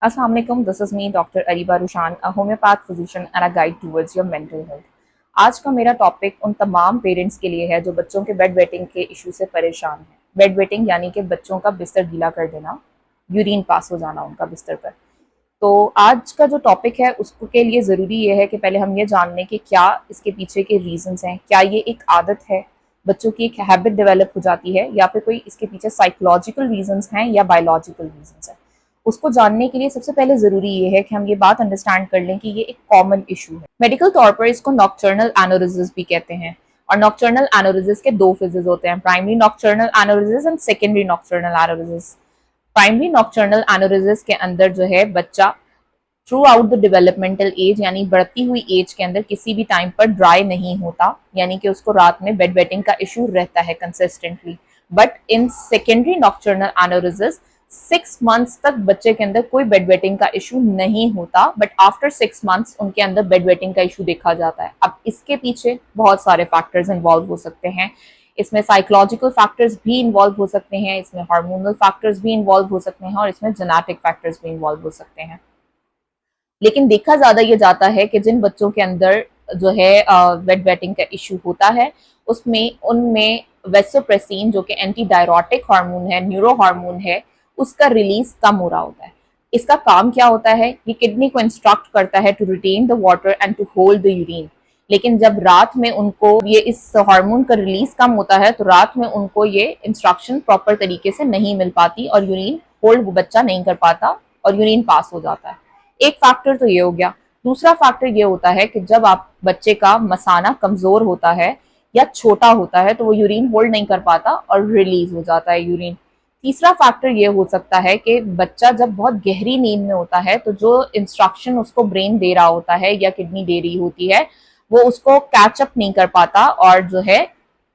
Assalamu alaikum, this is me, Dr. Ariba Rushan, a homeopath physician and a guide towards your mental health. आज का मेरा topic उन तमाम parents के लिए है जो बच्चों के बेड वेटिंग के इशू से परेशान हैं। बेड वेटिंग यानी कि बच्चों का बिस्तर गीला कर देना, यूरिन पास हो जाना उनका बिस्तर पर। तो आज का जो टॉपिक है उसको के लिए ज़रूरी ये है कि पहले हम ये जान लें कि क्या इसके पीछे के रीजंस हैं, क्या ये एक आदत है, बच्चों की एक हैबिट डेवलप हो जाती है, या फिर कोई इसके पीछे साइकोलॉजिकल रीजंस हैं या बायोलॉजिकल रीजंस हैं। उसको जानने के लिए सबसे पहले ज़रूरी ये है कि हम ये बात अंडरस्टैंड कर लें कि ये एक कॉमन इशू है। मेडिकल तौर पर इसको नॉक्टर्नल एनोरिसिस भी कहते हैं। और नॉक्टर्नल एनोरिसिस के दो फेजेस होते हैं, primary nocturnal enuresis and secondary nocturnal enuresis. Primary nocturnal enuresis के अंदर जो है बच्चा throughout the developmental age यानी बढ़ती हुई एज के अंदर किसी भी टाइम पर ड्राई नहीं होता, यानी कि उसको रात में बेड वेटिंग का इशू रहता है consistently. But in secondary nocturnal enuresis 6 months तक बच्चे के अंदर कोई बेड वेटिंग का इशू नहीं होता, बट आफ्टर 6 मंथ्स उनके अंदर बेड वेटिंग का इशू देखा जाता है। अब इसके पीछे बहुत सारे फैक्टर्स इन्वॉल्व हो सकते हैं। इसमें साइकोलॉजिकल फैक्टर्स भी इन्वॉल्व हो सकते हैं, इसमें हार्मोनल फैक्टर्स भी इन्वॉल्व हो सकते हैं और इसमें जेनेटिक फैक्टर्स भी इन्वॉल्व हो सकते हैं। लेकिन देखा ज्यादा ये जाता है कि जिन बच्चों के अंदर जो है बेड वेटिंग का इशू होता है उसमें उनमें वेसोप्रेसिन जो कि एंटी डायरोटिक हार्मोन है, न्यूरो हार्मोन है, उसका रिलीज कम हो रहा होता है। इसका काम क्या होता है? ये किडनी को इंस्ट्रक्ट करता है to retain the water and to hold the urine. लेकिन जब रात में उनको ये इस हार्मोन का रिलीज कम होता है तो रात में उनको ये इंस्ट्रक्शन प्रॉपर तरीके से नहीं मिल पाती और यूरिन होल्ड वो बच्चा नहीं कर पाता और यूरिन पास हो जाता है। एक फैक्टर तो ये हो गया। दूसरा फैक्टर ये होता है कि जब आप बच्चे का मसाना कमजोर होता है या छोटा होता है तो वो यूरिन होल्ड नहीं कर पाता और रिलीज हो जाता है यूरिन। तीसरा फैक्टर ये हो सकता है कि बच्चा जब बहुत गहरी नींद में होता है तो जो इंस्ट्रक्शन उसको ब्रेन दे रहा होता है या किडनी दे रही होती है वो उसको कैचअप नहीं कर पाता और जो है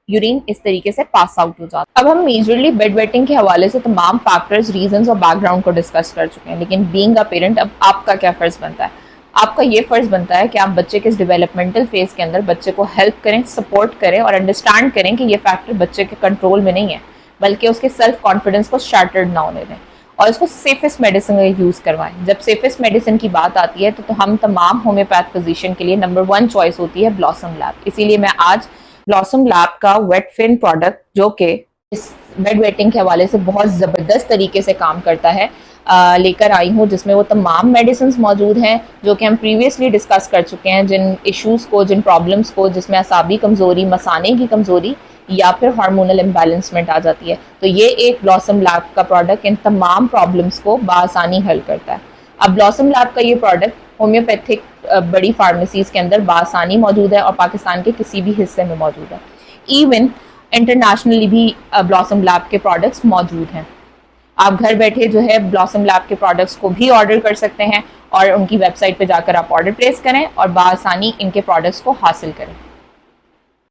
यूरिन इस तरीके से पास आउट हो जाता है। अब हम मेजरली बेड वेटिंग के हवाले से तमाम फैक्टर्स, रीजंस और बैकग्राउंड को डिस्कस कर चुके हैं, लेकिन बीइंग अ पेरेंट अब आपका क्या फर्ज बनता है? आपका ये फर्ज बनता है कि आप बच्चे के इस डेवलपमेंटल फेज के अंदर बच्चे को हेल्प करें, सपोर्ट करें और अंडरस्टैंड करें कि ये फैक्टर बच्चे के कंट्रोल में नहीं है, बल्कि उसके सेल्फ कॉन्फिडेंस को शैटर्ड ना होने दें और इसको सेफेस्ट मेडिसिन का यूज करवाएं। जब सेफेस्ट मेडिसिन की बात आती है तो हम तमाम होम्योपैथ फिजिशियन के लिए नंबर 1 चॉइस होती है ब्लॉसम लैब। इसीलिए मैं आज ब्लॉसम लैब का वेट फिन प्रोडक्ट जो कि इस बेड वेटिंग के हवाले से बहुत ज़बरदस्त तरीके से काम करता है लेकर आई हूँ, जिसमें वो तमाम मेडिसिन मौजूद हैं जो कि हम प्रीवियसली डिस्कस कर चुके हैं, जिन इश्यूज़ को, जिन प्रॉब्लम्स को, जिसमें असाबी कमज़ोरी, मसाने की कमज़ोरी या फिर हार्मोनल इम्बैलेंसमेंट आ जाती है। तो ये एक ब्लॉसम लैब का प्रोडक्ट इन तमाम प्रॉब्लम्स को बआसानी हल करता है। अब ब्लॉसम लैब का ये प्रोडक्ट होम्योपैथिक बड़ी फार्मेसीज के अंदर बआसानी मौजूद है और पाकिस्तान के किसी भी हिस्से में मौजूद है। इवन इंटरनेशनली भी ब्लॉसम लैब के प्रोडक्ट्स मौजूद हैं। आप घर बैठे जो है ब्लॉसम लैब के प्रोडक्ट्स को भी ऑर्डर कर सकते हैं और उनकी वेबसाइट पे जाकर आप ऑर्डर प्लेस करें और बआसानी इनके प्रोडक्ट्स को हासिल करें।